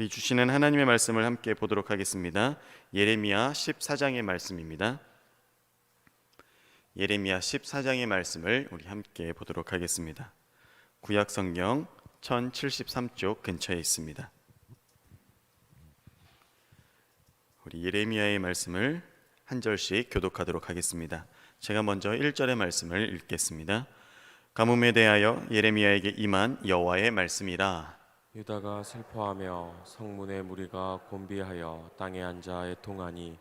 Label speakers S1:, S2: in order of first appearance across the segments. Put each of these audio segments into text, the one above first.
S1: 우리 주시는 하나님의 말씀을 함께 보도록 하겠습니다. 예레미야 14장의 말씀입니다. 예레미야 14장의 말씀을 우리 함께 보도록 하겠습니다. 구약 성경 1073쪽 근처에 있습니다. 우리 예레미야의 말씀을 한 절씩 교독하도록 하겠습니다. 제가 먼저 1절의 말씀을 읽겠습니다. 가뭄에 대하여 예레미야에게 임한 여호와의 말씀이라.
S2: 유다가 슬퍼하며 성문의 무리가 곤비하여 땅에 앉아 애통하니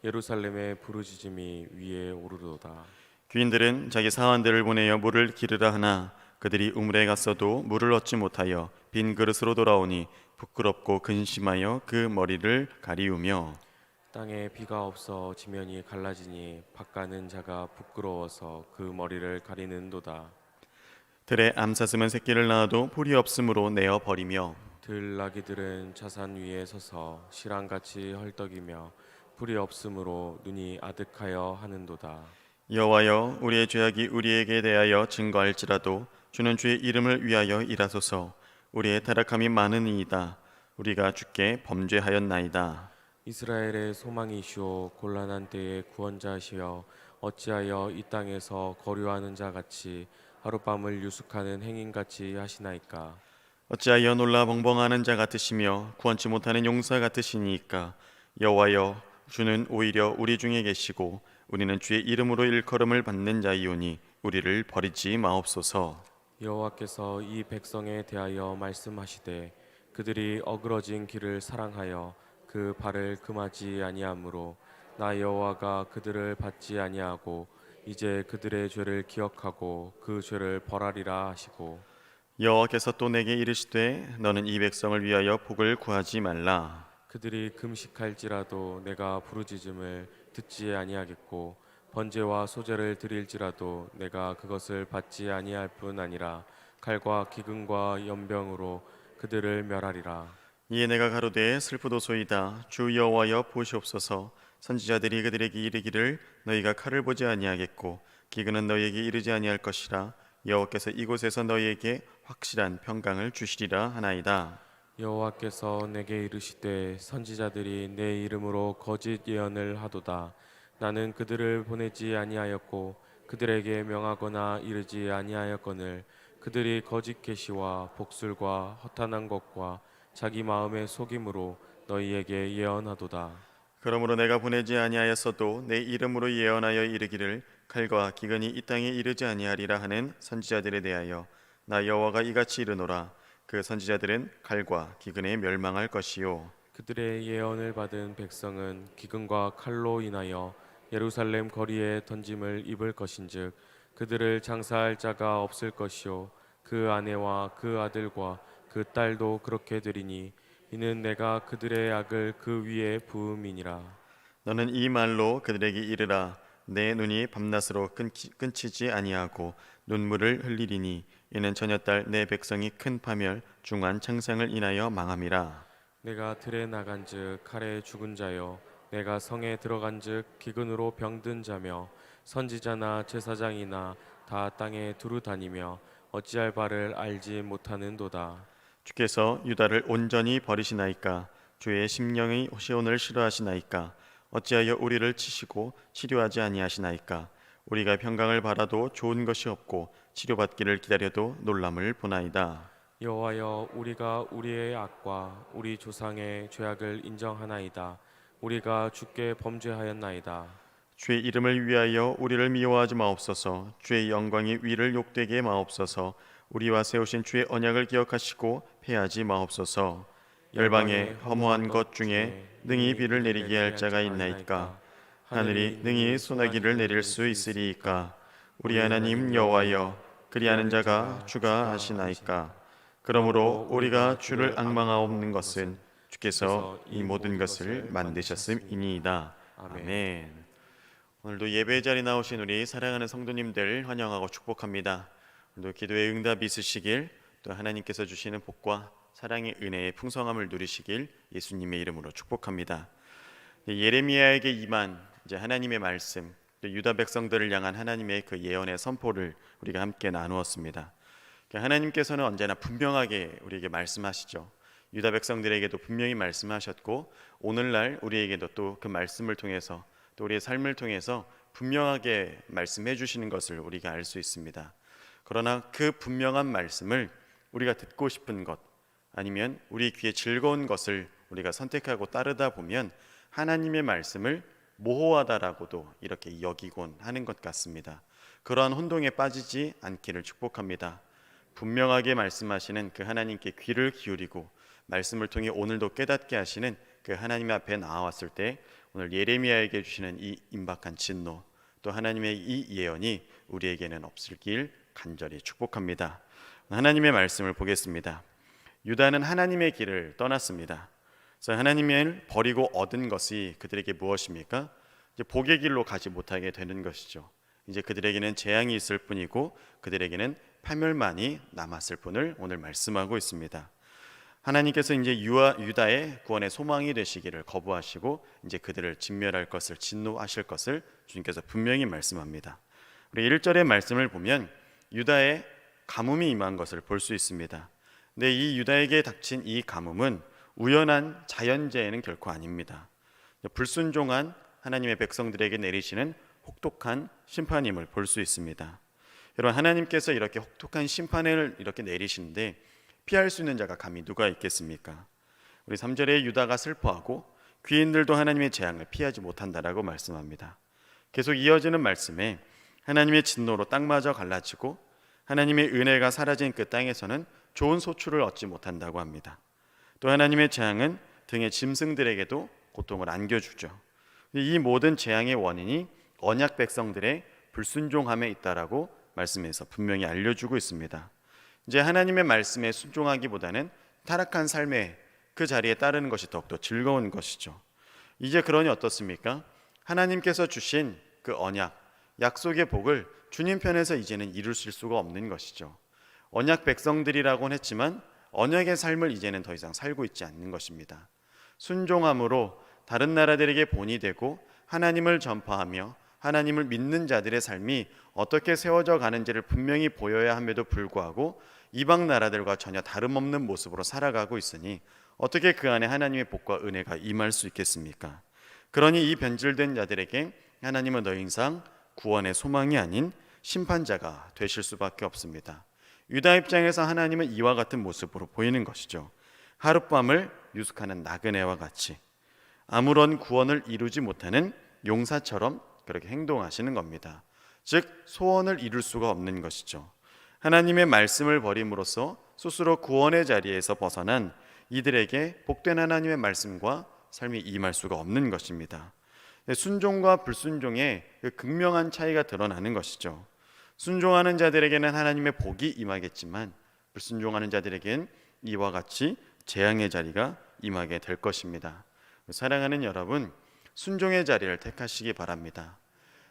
S2: 예루살렘의 부르짖음이 위에 오르도다.
S1: 귀인들은 자기 사환들을 보내어 물을 기르라 하나 그들이 우물에 갔어도 물을 얻지 못하여 빈 그릇으로 돌아오니 부끄럽고 근심하여 그 머리를 가리우며
S2: 땅에 비가 없어 지면이 갈라지니 밭가는 자가 부끄러워서 그 머리를 가리는도다.
S1: 들에 암사슴은 새끼를 낳아도 풀이 없으므로 내어 버리며
S2: 들나귀들은 자산 위에 서서 실랑같이 헐떡이며 풀이 없으므로 눈이 아득하여 하는도다.
S1: 여호와여 우리의 죄악이 우리에게 대하여 증거할지라도 주는 주의 이름을 위하여 일하소서. 우리의 타락함이 많으니이다. 우리가 주께 범죄하였나이다.
S2: 이스라엘의 소망이시오 곤란한 때에 구원자시여 어찌하여 이 땅에서 거류하는 자같이 하룻밤을 유숙하는 행인같이 하시나이까.
S1: 어찌하여 놀라 벙벙하는 자 같으시며 구원치 못하는 용사 같으시니까. 여호와여 주는 오히려 우리 중에 계시고 우리는 주의 이름으로 일컬음을 받는 자이오니 우리를 버리지 마옵소서.
S2: 여호와께서 이 백성에 대하여 말씀하시되 그들이 어그러진 길을 사랑하여 그 발을 금하지 아니하므로 나 여호와가 그들을 받지 아니하고 이제 그들의 죄를 기억하고 그 죄를 벌하리라 하시고.
S1: 여호와께서 또 내게 이르시되 너는 이 백성을 위하여 복을 구하지 말라.
S2: 그들이 금식할지라도 내가 부르짖음을 듣지 아니하겠고 번제와 소제를 드릴지라도 내가 그것을 받지 아니할 뿐 아니라 칼과 기근과 연병으로 그들을 멸하리라.
S1: 이에 내가 가로되 슬프도소이다. 주 여호와여 보시옵소서. 선지자들이 그들에게 이르기를 너희가 칼을 보지 아니하겠고 기근은 너희에게 이르지 아니할 것이라. 여호와께서 이곳에서 너희에게 확실한 평강을 주시리라 하나이다.
S2: 여호와께서 내게 이르시되 선지자들이 내 이름으로 거짓 예언을 하도다. 나는 그들을 보내지 아니하였고 그들에게 명하거나 이르지 아니하였거늘 그들이 거짓 계시와 복술과 허탄한 것과 자기 마음의 속임으로 너희에게 예언하도다.
S1: 그러므로 내가 보내지 아니하였어도 내 이름으로 예언하여 이르기를 칼과 기근이 이 땅에 이르지 아니하리라 하는 선지자들에 대하여 나 여호와가 이같이 이르노라. 그 선지자들은 칼과 기근에 멸망할 것이요
S2: 그들의 예언을 받은 백성은 기근과 칼로 인하여 예루살렘 거리에 던짐을 입을 것인즉 그들을 장사할 자가 없을 것이요 그 아내와 그 아들과 그 딸도 그렇게 되리니 이는 내가 그들의 악을 그 위에 부음이니라.
S1: 너는 이 말로 그들에게 이르라. 내 눈이 밤낮으로 끊치지 아니하고 눈물을 흘리리니 이는 저녁달 내 백성이 큰 파멸 중한 창상을 인하여 망함이라.
S2: 내가 들에 나간즉 칼에 죽은 자요 내가 성에 들어간즉 기근으로 병든 자며 선지자나 제사장이나 다 땅에 두루 다니며 어찌할 바를 알지 못하는도다.
S1: 주께서 유다를 온전히 버리시나이까. 주의 심령이 시온을 싫어하시나이까. 어찌하여 우리를 치시고 치료하지 아니하시나이까. 우리가 평강을 바라도 좋은 것이 없고 치료받기를 기다려도 놀람을 보나이다.
S2: 여호와여 우리가 우리의 악과 우리 조상의 죄악을 인정하나이다. 우리가 주께 범죄하였나이다.
S1: 주의 이름을 위하여 우리를 미워하지 마옵소서. 주의 영광이 위를 욕되게 마옵소서. 우리와 세우신 주의 언약을 기억하시고 패하지 마옵소서. 열방에 허무한 것 중에 능히 비를 내리게 할 자가 있나이까. 하늘이 능히 소나기를 내릴 수 있으리이까. 우리 하나님 여호와여 그리하는 자가 주가 하시나이까. 그러므로 우리가 주를 앙망하옵는 것은 주께서 이 모든 것을 만드셨음이니이다. 아멘. 오늘도 예배 자리 나오신 우리 사랑하는 성도님들 환영하고 축복합니다. 오늘도 기도의 응답이 있으시길, 또 하나님께서 주시는 복과 사랑의 은혜의 풍성함을 누리시길 예수님의 이름으로 축복합니다. 예레미야에게 임한 이제 하나님의 말씀, 또 유다 백성들을 향한 하나님의 그 예언의 선포를 우리가 함께 나누었습니다. 하나님께서는 언제나 분명하게 우리에게 말씀하시죠. 유다 백성들에게도 분명히 말씀하셨고 오늘날 우리에게도 또 그 말씀을 통해서 또 우리의 삶을 통해서 분명하게 말씀해 주시는 것을 우리가 알 수 있습니다. 그러나 그 분명한 말씀을 우리가 듣고 싶은 것 아니면 우리 귀에 즐거운 것을 우리가 선택하고 따르다 보면 하나님의 말씀을 모호하다라고도 이렇게 여기곤 하는 것 같습니다. 그러한 혼동에 빠지지 않기를 축복합니다. 분명하게 말씀하시는 그 하나님께 귀를 기울이고 말씀을 통해 오늘도 깨닫게 하시는 그 하나님 앞에 나아왔을 때 오늘 예레미야에게 주시는 이 임박한 진노 또 하나님의 이 예언이 우리에게는 없을길 간절히 축복합니다. 하나님의 말씀을 보겠습니다. 유다는 하나님의 길을 떠났습니다. 그래서 하나님을 버리고 얻은 것이 그들에게 무엇입니까? 이제 복의 길로 가지 못하게 되는 것이죠. 이제 그들에게는 재앙이 있을 뿐이고 그들에게는 파멸만이 남았을 뿐을 오늘 말씀하고 있습니다. 하나님께서 이제 유다의 구원의 소망이 되시기를 거부하시고 이제 그들을 진멸할 것을 진노하실 것을 주님께서 분명히 말씀합니다. 우리 1절의 말씀을 보면 유다의 가뭄이 임한 것을 볼 수 있습니다. 근데 이 유다에게 닥친 이 가뭄은 우연한 자연재해는 결코 아닙니다. 불순종한 하나님의 백성들에게 내리시는 혹독한 심판임을 볼 수 있습니다. 여러분, 하나님께서 이렇게 혹독한 심판을 이렇게 내리시는데 피할 수 있는 자가 감히 누가 있겠습니까? 우리 3절에 유다가 슬퍼하고 귀인들도 하나님의 재앙을 피하지 못한다라고 말씀합니다. 계속 이어지는 말씀에 하나님의 진노로 땅마저 갈라지고 하나님의 은혜가 사라진 그 땅에서는 좋은 소출을 얻지 못한다고 합니다. 또 하나님의 재앙은 등의 짐승들에게도 고통을 안겨주죠. 이 모든 재앙의 원인이 언약 백성들의 불순종함에 있다라고 말씀에서 분명히 알려주고 있습니다. 이제 하나님의 말씀에 순종하기보다는 타락한 삶에 그 자리에 따르는 것이 더욱더 즐거운 것이죠. 이제 그러니 어떻습니까? 하나님께서 주신 그 언약, 약속의 복을 주님 편에서 이제는 이루실 수가 없는 것이죠. 언약 백성들이라고는 했지만 언약의 삶을 이제는 더 이상 살고 있지 않는 것입니다. 순종함으로 다른 나라들에게 본이 되고 하나님을 전파하며 하나님을 믿는 자들의 삶이 어떻게 세워져 가는지를 분명히 보여야 함에도 불구하고 이방 나라들과 전혀 다름없는 모습으로 살아가고 있으니 어떻게 그 안에 하나님의 복과 은혜가 임할 수 있겠습니까? 그러니 이 변질된 자들에게 하나님은 더 이상 구원의 소망이 아닌 심판자가 되실 수밖에 없습니다. 유다 입장에서 하나님은 이와 같은 모습으로 보이는 것이죠. 하룻밤을 유숙하는 나그네와 같이 아무런 구원을 이루지 못하는 용사처럼 그렇게 행동하시는 겁니다. 즉 소원을 이룰 수가 없는 것이죠. 하나님의 말씀을 버림으로써 스스로 구원의 자리에서 벗어난 이들에게 복된 하나님의 말씀과 삶이 임할 수가 없는 것입니다. 순종과 불순종의 그 극명한 차이가 드러나는 것이죠. 순종하는 자들에게는 하나님의 복이 임하겠지만 불순종하는 자들에게는 이와 같이 재앙의 자리가 임하게 될 것입니다. 사랑하는 여러분, 순종의 자리를 택하시기 바랍니다.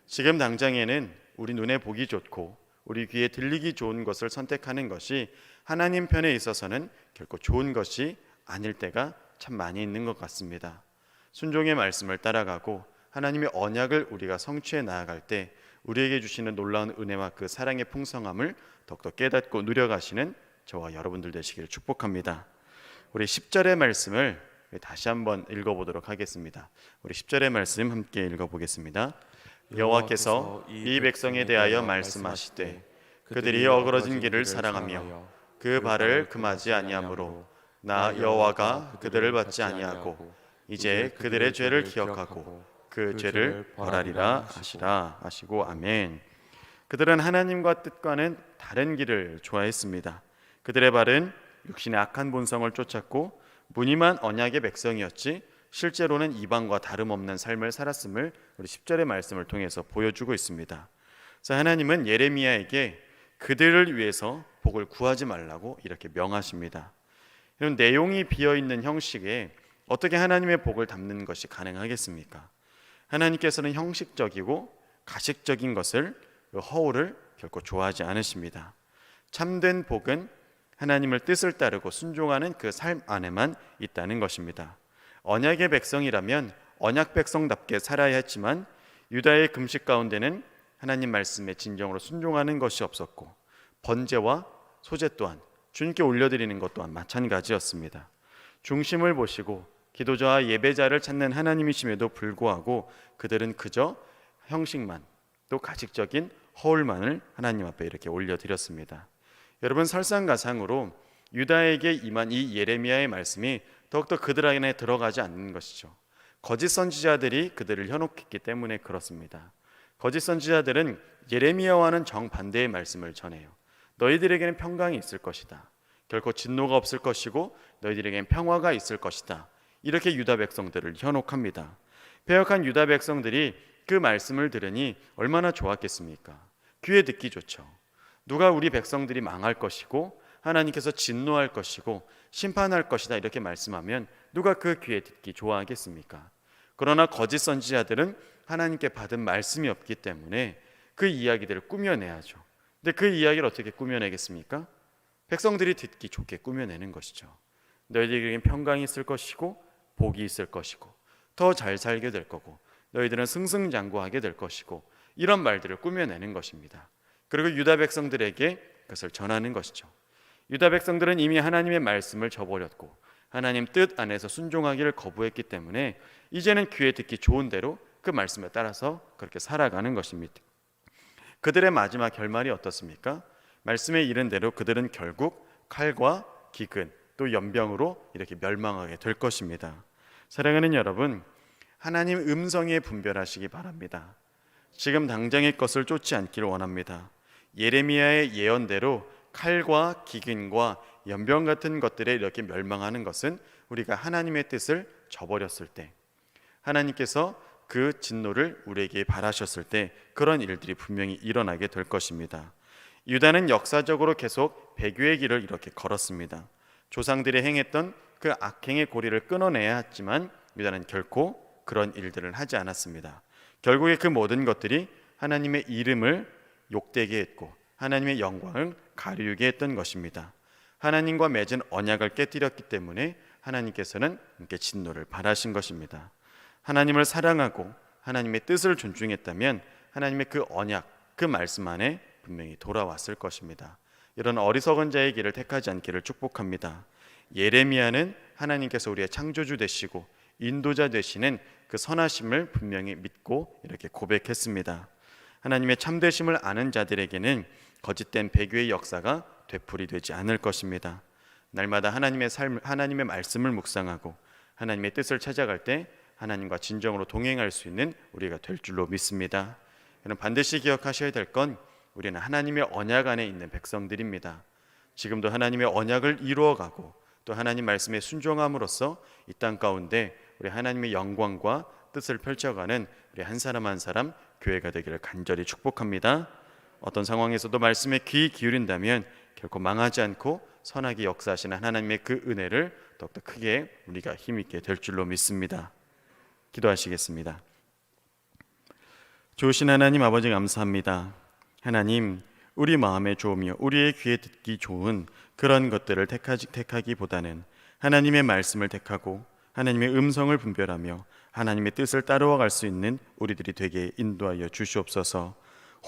S1: 지금 당장에는 우리 눈에 보기 좋고 우리 귀에 들리기 좋은 것을 선택하는 것이 하나님 편에 있어서는 결코 좋은 것이 아닐 때가 참 많이 있는 것 같습니다. 순종의 말씀을 따라가고 하나님의 언약을 우리가 성취해 나아갈 때 우리에게 주시는 놀라운 은혜와 그 사랑의 풍성함을 더욱더 깨닫고 누려가시는 저와 여러분들 되시기를 축복합니다. 우리 10절의 말씀을 다시 한번 읽어보도록 하겠습니다. 우리 10절의 말씀 함께 읽어보겠습니다. 여호와께서 이 백성에 대하여 말씀하시되 그들이 어그러진 길을 사랑하며 그 발을 금하지 아니하므로 나 여호와가 그들을 받지 아니하고 이제 그들의 죄를 기억하고 그 죄를 벌하리라 하시라 하시고 아멘. 그들은 하나님과 뜻과는 다른 길을 좋아했습니다. 그들의 발은 육신의 악한 본성을 쫓았고 무늬만 언약의 백성이었지 실제로는 이방과 다름없는 삶을 살았음을 우리 10절의 말씀을 통해서 보여주고 있습니다. 그래서 하나님은 예레미야에게 그들을 위해서 복을 구하지 말라고 이렇게 명하십니다. 이런 내용이 비어있는 형식에 어떻게 하나님의 복을 담는 것이 가능하겠습니까? 하나님께서는 형식적이고 가식적인 것을 허울을 결코 좋아하지 않으십니다. 참된 복은 하나님을 뜻을 따르고 순종하는 그 삶 안에만 있다는 것입니다. 언약의 백성이라면 언약 백성답게 살아야 했지만 유다의 금식 가운데는 하나님 말씀에 진정으로 순종하는 것이 없었고 번제와 소제 또한 주님께 올려드리는 것 또한 마찬가지였습니다. 중심을 보시고 기도자와 예배자를 찾는 하나님이심에도 불구하고 그들은 그저 형식만, 또 가식적인 허울만을 하나님 앞에 이렇게 올려드렸습니다. 여러분, 설상가상으로 유다에게 임한 이 예레미야의 말씀이 더욱더 그들 안에 들어가지 않는 것이죠. 거짓 선지자들이 그들을 현혹했기 때문에 그렇습니다. 거짓 선지자들은 예레미야와는 정반대의 말씀을 전해요. 너희들에게는 평강이 있을 것이다. 결코 진노가 없을 것이고 너희들에게는 평화가 있을 것이다. 이렇게 유다 백성들을 현혹합니다. 패역한 유다 백성들이 그 말씀을 들으니 얼마나 좋았겠습니까? 귀에 듣기 좋죠. 누가 우리 백성들이 망할 것이고 하나님께서 진노할 것이고 심판할 것이다 이렇게 말씀하면 누가 그 귀에 듣기 좋아하겠습니까? 그러나 거짓 선지자들은 하나님께 받은 말씀이 없기 때문에 그 이야기들을 꾸며내야죠. 근데 그 이야기를 어떻게 꾸며내겠습니까? 백성들이 듣기 좋게 꾸며내는 것이죠. 너희들에게는 평강이 있을 것이고 복이 있을 것이고 더 잘 살게 될 거고 너희들은 승승장구하게 될 것이고 이런 말들을 꾸며내는 것입니다. 그리고 유다 백성들에게 그것을 전하는 것이죠. 유다 백성들은 이미 하나님의 말씀을 저버렸고 하나님 뜻 안에서 순종하기를 거부했기 때문에 이제는 귀에 듣기 좋은 대로 그 말씀에 따라서 그렇게 살아가는 것입니다. 그들의 마지막 결말이 어떻습니까? 말씀에 이른 대로 그들은 결국 칼과 기근 또 연병으로 이렇게 멸망하게 될 것입니다. 사랑하는 여러분, 하나님 음성에 분별하시기 바랍니다. 지금 당장의 것을 쫓지 않기를 원합니다. 예레미야의 예언대로 칼과 기근과 연병 같은 것들에 이렇게 멸망하는 것은 우리가 하나님의 뜻을 저버렸을 때, 하나님께서 그 진노를 우리에게 바라셨을 때 그런 일들이 분명히 일어나게 될 것입니다. 유다는 역사적으로 계속 배교의 길을 이렇게 걸었습니다. 조상들이 행했던 그 악행의 고리를 끊어내야 했지만 유다는 결코 그런 일들을 하지 않았습니다. 결국에 그 모든 것들이 하나님의 이름을 욕되게 했고 하나님의 영광을 가리우게 했던 것입니다. 하나님과 맺은 언약을 깨뜨렸기 때문에 하나님께서는 이렇게 진노를 바라신 것입니다. 하나님을 사랑하고 하나님의 뜻을 존중했다면 하나님의 그 언약, 그 말씀 안에 분명히 돌아왔을 것입니다. 이런 어리석은 자의 길을 택하지 않기를 축복합니다. 예레미야는 하나님께서 우리의 창조주 되시고 인도자 되시는 그 선하심을 분명히 믿고 이렇게 고백했습니다. 하나님의 참되심을 아는 자들에게는 거짓된 배교의 역사가 되풀이되지 않을 것입니다. 날마다 하나님의 말씀을 묵상하고 하나님의 뜻을 찾아갈 때 하나님과 진정으로 동행할 수 있는 우리가 될 줄로 믿습니다. 여러분, 반드시 기억하셔야 될 건 우리는 하나님의 언약 안에 있는 백성들입니다. 지금도 하나님의 언약을 이루어가고 또 하나님 말씀에 순종함으로써 이 땅 가운데 우리 하나님의 영광과 뜻을 펼쳐가는 우리 한 사람 한 사람 교회가 되기를 간절히 축복합니다. 어떤 상황에서도 말씀에 귀 기울인다면 결코 망하지 않고 선하게 역사하시는 하나님의 그 은혜를 더욱더 크게 우리가 힘있게 될 줄로 믿습니다. 기도하시겠습니다. 좋으신 하나님 아버지 감사합니다. 하나님, 우리 마음에 좋으며 우리의 귀에 듣기 좋은 그런 것들을 택하기보다는 하나님의 말씀을 택하고 하나님의 음성을 분별하며 하나님의 뜻을 따르어 갈 수 있는 우리들이 되게 인도하여 주시옵소서.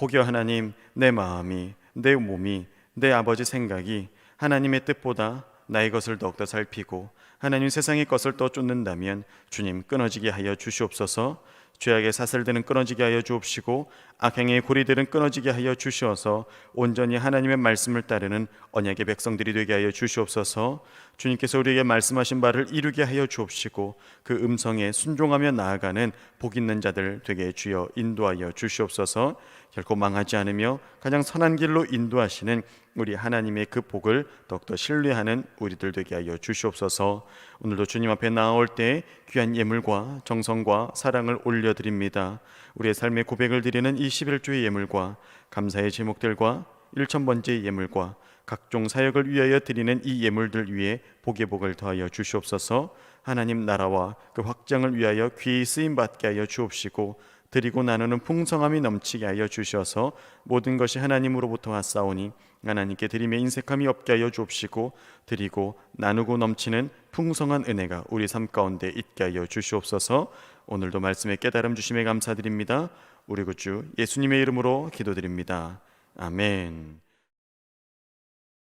S1: 혹여 하나님, 내 마음이, 내 몸이, 내 아버지 생각이 하나님의 뜻보다 나의 것을 더욱더 살피고 하나님 세상의 것을 더 쫓는다면 주님 끊어지게 하여 주시옵소서. 죄악의 사슬들은 끊어지게 하여 주옵시고 악행의 고리들은 끊어지게 하여 주시어서 온전히 하나님의 말씀을 따르는 언약의 백성들이 되게 하여 주시옵소서. 주님께서 우리에게 말씀하신 바를 이루게 하여 주옵시고 그 음성에 순종하며 나아가는 복 있는 자들 되게 주여 인도하여 주시옵소서. 결코 망하지 않으며 가장 선한 길로 인도하시는 우리 하나님의 그 복을 더욱더 신뢰하는 우리들 되게 하여 주시옵소서. 오늘도 주님 앞에 나아올 때 귀한 예물과 정성과 사랑을 올려드립니다. 우리의 삶의 고백을 드리는 이 11주의 예물과 감사의 제목들과 1000번째의 예물과 각종 사역을 위하여 드리는 이 예물들 위에 복의 복을 더하여 주시옵소서. 하나님 나라와 그 확장을 위하여 귀히 쓰임받게 하여 주옵시고 드리고 나누는 풍성함이 넘치게 하여 주셔서 모든 것이 하나님으로부터 왔사오니 하나님께 드림에 인색함이 없게 하여 주옵시고 드리고 나누고 넘치는 풍성한 은혜가 우리 삶 가운데 있게 하여 주시옵소서. 오늘도 말씀의 깨달음 주심에 감사드립니다. 우리 구주 예수님의 이름으로 기도드립니다. 아멘.